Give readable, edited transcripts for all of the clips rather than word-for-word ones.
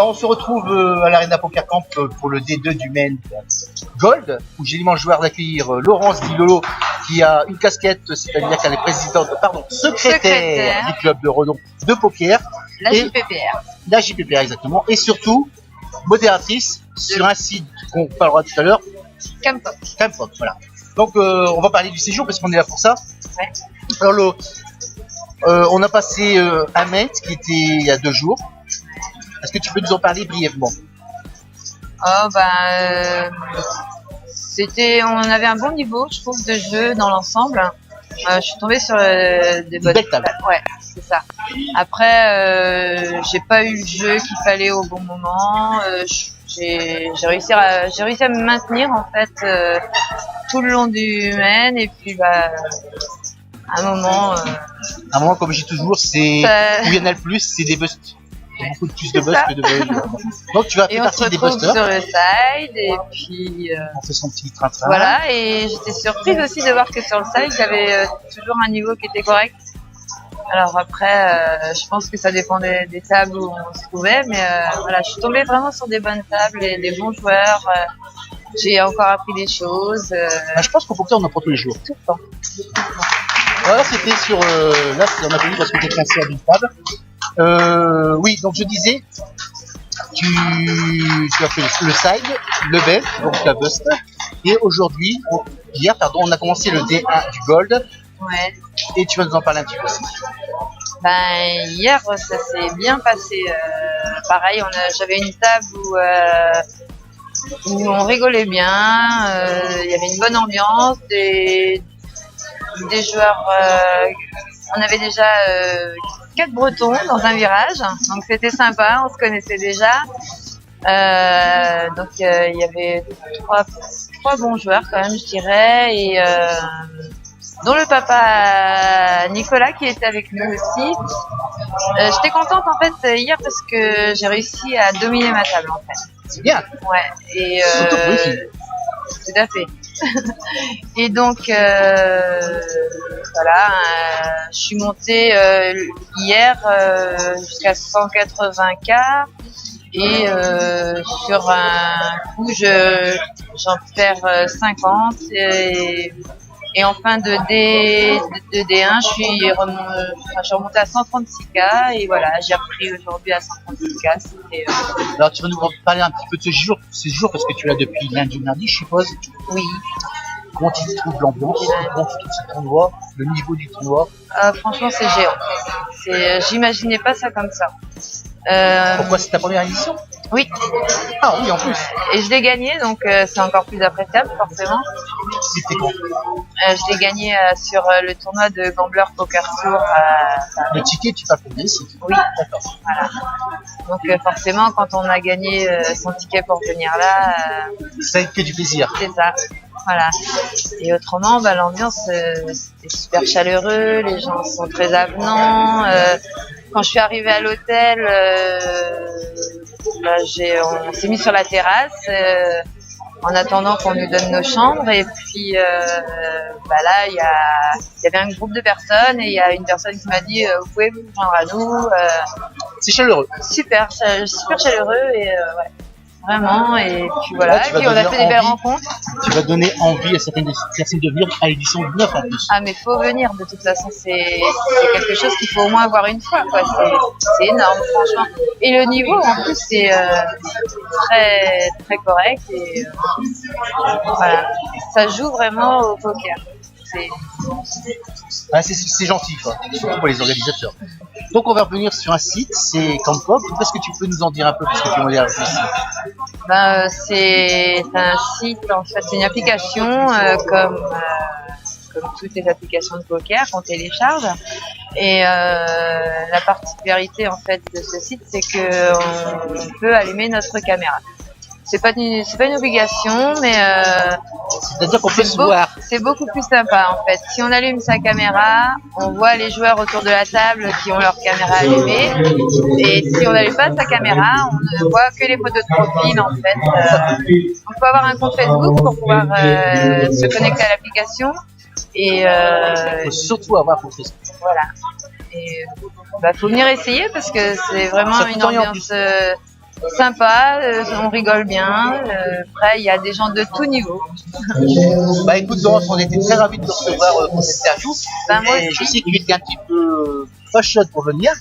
bah, on se retrouve à l'Arena Poker Camp pour le D2 du Main Gold, où j'ai l'immense joueur d'accueillir Laurence Di Lolo, qui a une casquette, c'est-à-dire qu'elle est secrétaire du club de renom de poker. La JPPR. La JPPR, exactement. Et surtout, modératrice sur un site qu'on parlera tout à l'heure. Campop, voilà. Donc, on va parler du séjour parce qu'on est là pour ça. Ouais. Alors, on a passé un Main qui était il y a 2 jours. Est-ce que tu peux nous en parler brièvement? Oh on avait un bon niveau, je trouve, de jeu dans l'ensemble. Je suis tombée sur des bonnes tables. Ouais, c'est ça. Après, j'ai pas eu le jeu qu'il fallait au bon moment. J'ai réussi à me maintenir en fait tout le long du Main et puis à un moment. À un moment, comme je dis toujours, c'est où il y en a le plus, c'est des busts. Il y a beaucoup de plus de busts que de busts. Donc tu vas faire partie des busters. Sur le side et puis. On fait son petit train-train. Voilà, et j'étais surprise aussi de voir que sur le side, il y avait toujours un niveau qui était correct. Alors après, je pense que ça dépendait des tables où on se trouvait, mais voilà, je suis tombée vraiment sur des bonnes tables et des bons joueurs. J'ai encore appris des choses. Je pense qu'au poker, on apprend tous les jours. Tout le temps. Voilà, c'était sur. Là, on a vu parce que tu es classé à une table. Oui, donc je disais, tu as fait le side, le bet, donc la bust, et hier, on a commencé le D1 du Gold. Ouais. Et tu vas nous en parler un petit peu aussi. Hier, ça s'est bien passé. Pareil, j'avais une table où on rigolait bien. Il y avait une bonne ambiance, des joueurs. On avait déjà 4 Bretons dans un virage, donc c'était sympa. On se connaissait déjà. Donc il y avait trois bons joueurs quand même, je dirais, et dont le papa Nicolas qui était avec nous aussi. J'étais contente en fait hier parce que j'ai réussi à dominer ma table en fait. C'est bien. Ouais. Et tout à fait. Et donc voilà, je suis montée hier jusqu'à 180K. Et sur un coup, j'en perds 50 et en fin de D1, je suis remontée à 136K et voilà, j'ai repris aujourd'hui à 136K. Alors tu vas nous parler un petit peu de ce jour parce que tu l'as depuis lundi ou mardi, je suppose. Oui. Comment tu trouves l'ambiance, comment tu trouves ce tournoi, le niveau du tournoi? Franchement, c'est géant. J'imaginais pas ça comme ça. Pourquoi c'est ta première édition? Oui. Ah oui, en plus. Et je l'ai gagné, donc c'est encore plus appréciable, forcément. C'était quand? Je l'ai gagné sur le tournoi de Gambler Poker Tour. Le ticket, tu t'as payé ici? Oui. D'accord. Voilà. Donc forcément, quand on a gagné son ticket pour venir là... ça a été du plaisir. C'est ça. Voilà. Et autrement, l'ambiance, c'était super chaleureux, les gens sont très avenants. Quand je suis arrivée à l'hôtel, on s'est mis sur la terrasse en attendant qu'on nous donne nos chambres. Et puis là, il y avait un groupe de personnes et il y a une personne qui m'a dit vous pouvez vous joindre à nous. C'est chaleureux. Super chaleureux et ouais. Vraiment, et puis voilà, et puis on a fait des belles rencontres. Tu vas donner envie à certaines personnes de venir à l'édition 9 en plus. Ah mais faut venir, de toute façon, c'est quelque chose qu'il faut au moins voir une fois, quoi. C'est énorme, franchement. Et le niveau, en plus, c'est très, très correct, et voilà. Ça joue vraiment au poker. C'est gentil, quoi, surtout pour les organisateurs. Donc on va revenir sur un site, c'est Campop. Est-ce que tu peux nous en dire un peu plus que tu m'en dire ici? C'est un site, en fait, c'est une application comme toutes les applications de poker qu'on télécharge. Et la particularité en fait de ce site, c'est que on peut allumer notre caméra. C'est pas une obligation, mais c'est-à-dire qu'on peut se voir. C'est beaucoup plus sympa en fait. Si on allume sa caméra, on voit les joueurs autour de la table qui ont leur caméra allumée. Et si on n'allume pas sa caméra, on ne voit que les photos de profil en fait. On peut avoir un compte Facebook pour pouvoir se connecter à l'application. Et faut surtout avoir un compte Facebook. Voilà. Et faut venir essayer parce que c'est vraiment une ambiance Sympa, on rigole bien. Après, il y a des gens de tout niveau. Bah écoute Laurence, on était très ravis de te recevoir pour cette interview. Bah, moi Et aussi. je sais que tu étais un petit peu fâcheuse pour venir,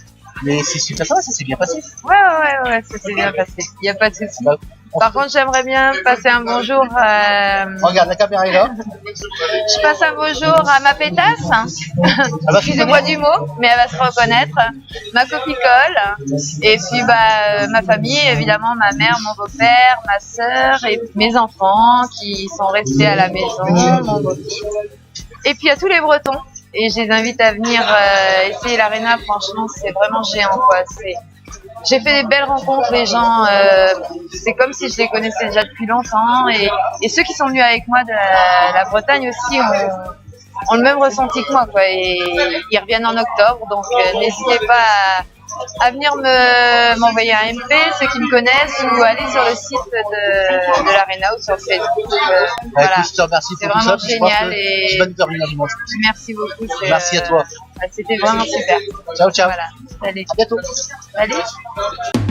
mais c'est super sympa, ça s'est bien passé. Ouais, ça s'est bien passé. Il n'y a pas de souci. Bah, Par contre, j'aimerais bien passer un bonjour. regarde, la caméra est là. Je passe un bonjour à ma pétasse. va Excusez-moi du mot, mais elle va se reconnaître. Ma copicole. Et puis ma famille, évidemment, ma mère, mon beau-père, ma sœur et mes enfants qui sont restés à la maison, mon beau-fils. Et puis à tous les Bretons. Et je les invite à venir essayer l'Arena. Franchement, c'est vraiment géant, quoi. J'ai fait des belles rencontres, les gens, c'est comme si je les connaissais déjà depuis longtemps. Et ceux qui sont venus avec moi de la Bretagne aussi ont le même ressenti que moi, quoi. Et ils reviennent en octobre, donc n'hésitez pas à venir m'envoyer un MP, ceux qui me connaissent, ou aller sur le site de l'Arena ou sur Facebook. Voilà. Je te remercie C'est pour tout vraiment ça. génial. Et Je bonne terminale dimanche. merci beaucoup. Merci à toi. C'était vraiment super. Ciao, ciao. Voilà. Salut. À bientôt. Salut.